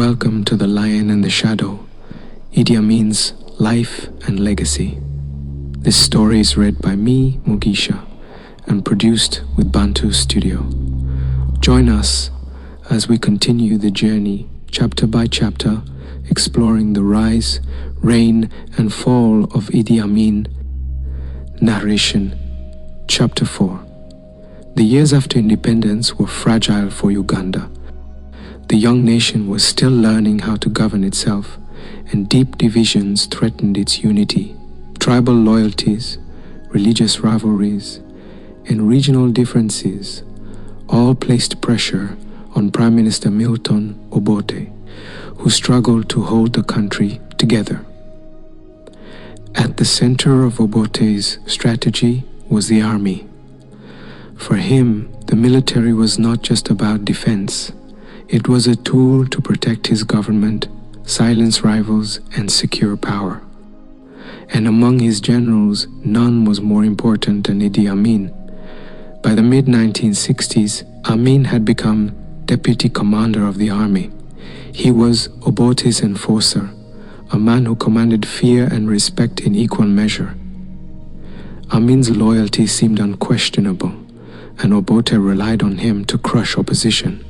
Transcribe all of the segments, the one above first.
Welcome to The Lion and the Shadow, Idi Amin's Life and Legacy. This story is read by me, Mugisha, and produced with Bantu Studio. Join us as we continue the journey, chapter by chapter, exploring the rise, reign, and fall of Idi Amin. Narration, Chapter 4. The years after independence were fragile for Uganda. The young nation was still learning how to govern itself, and deep divisions threatened its unity. Tribal loyalties, religious rivalries, and regional differences all placed pressure on Prime Minister Milton Obote, who struggled to hold the country together. At the center of Obote's strategy was the army. For him, the military was not just about defense. It was a tool to protect his government, silence rivals, and secure power. And among his generals, none was more important than Idi Amin. By the mid-1960s, Amin had become deputy commander of the army. He was Obote's enforcer, a man who commanded fear and respect in equal measure. Amin's loyalty seemed unquestionable, and Obote relied on him to crush opposition.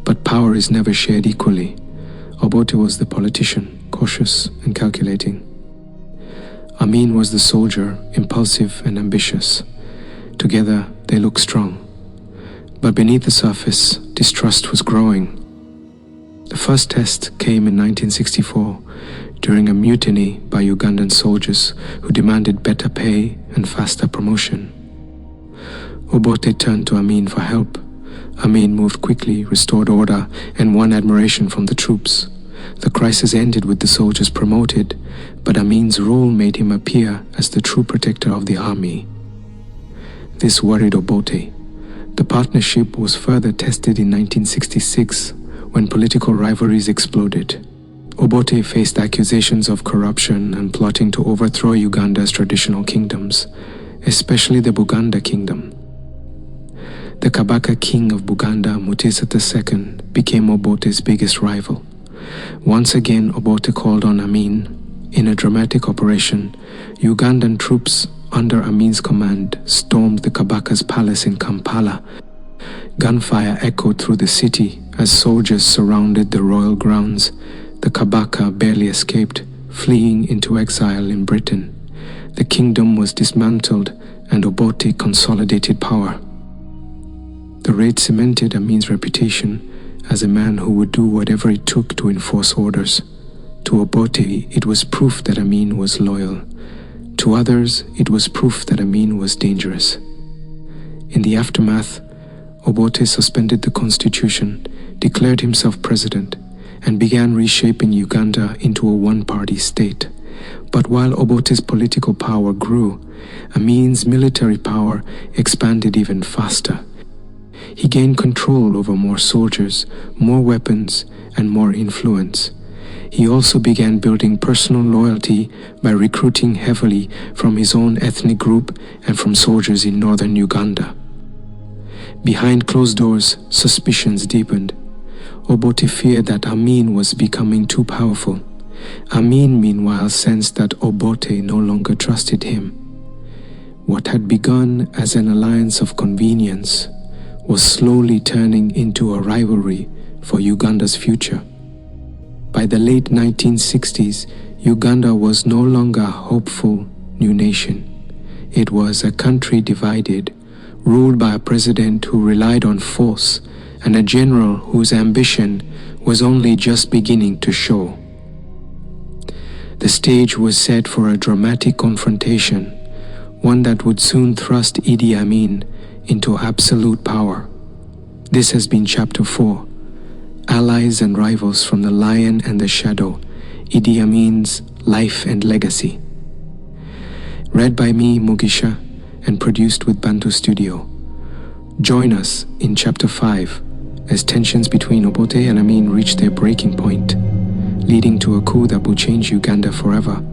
But power is never shared equally. Obote was the politician, cautious and calculating. Amin was the soldier, impulsive and ambitious. Together, they looked strong. But beneath the surface, distrust was growing. The first test came in 1964 during a mutiny by Ugandan soldiers who demanded better pay and faster promotion. Obote turned to Amin for help. Amin moved quickly, restored order, and won admiration from the troops. The crisis ended with the soldiers promoted, but Amin's role made him appear as the true protector of the army. This worried Obote. The partnership was further tested in 1966 when political rivalries exploded. Obote faced accusations of corruption and plotting to overthrow Uganda's traditional kingdoms, especially the Buganda kingdom. The Kabaka king of Buganda, Mugisha II, became Obote's biggest rival. Once again, Obote called on Amin. In a dramatic operation, Ugandan troops under Amin's command stormed the Kabaka's palace in Kampala. Gunfire echoed through the city as soldiers surrounded the royal grounds. The Kabaka barely escaped, fleeing into exile in Britain. The kingdom was dismantled and Obote consolidated power. The raid cemented Amin's reputation as a man who would do whatever it took to enforce orders. To Obote, it was proof that Amin was loyal. To others, it was proof that Amin was dangerous. In the aftermath, Obote suspended the constitution, declared himself president, and began reshaping Uganda into a one-party state. But while Obote's political power grew, Amin's military power expanded even faster. He gained control over more soldiers, more weapons, and more influence. He also began building personal loyalty by recruiting heavily from his own ethnic group and from soldiers in northern Uganda. Behind closed doors, suspicions deepened. Obote feared that Amin was becoming too powerful. Amin, meanwhile, sensed that Obote no longer trusted him. What had begun as an alliance of convenience was slowly turning into a rivalry for Uganda's future. By the late 1960s, Uganda was no longer a hopeful new nation. It was a country divided, ruled by a president who relied on force and a general whose ambition was only just beginning to show. The stage was set for a dramatic confrontation, one that would soon thrust Idi Amin into absolute power. This has been Chapter 4, Allies and Rivals from the Lion and the Shadow, Idi Amin's Life and Legacy. Read by me, Mugisha, and produced with Bantu Studio. Join us in Chapter 5 as tensions between Obote and Amin reach their breaking point, leading to a coup that will change Uganda forever.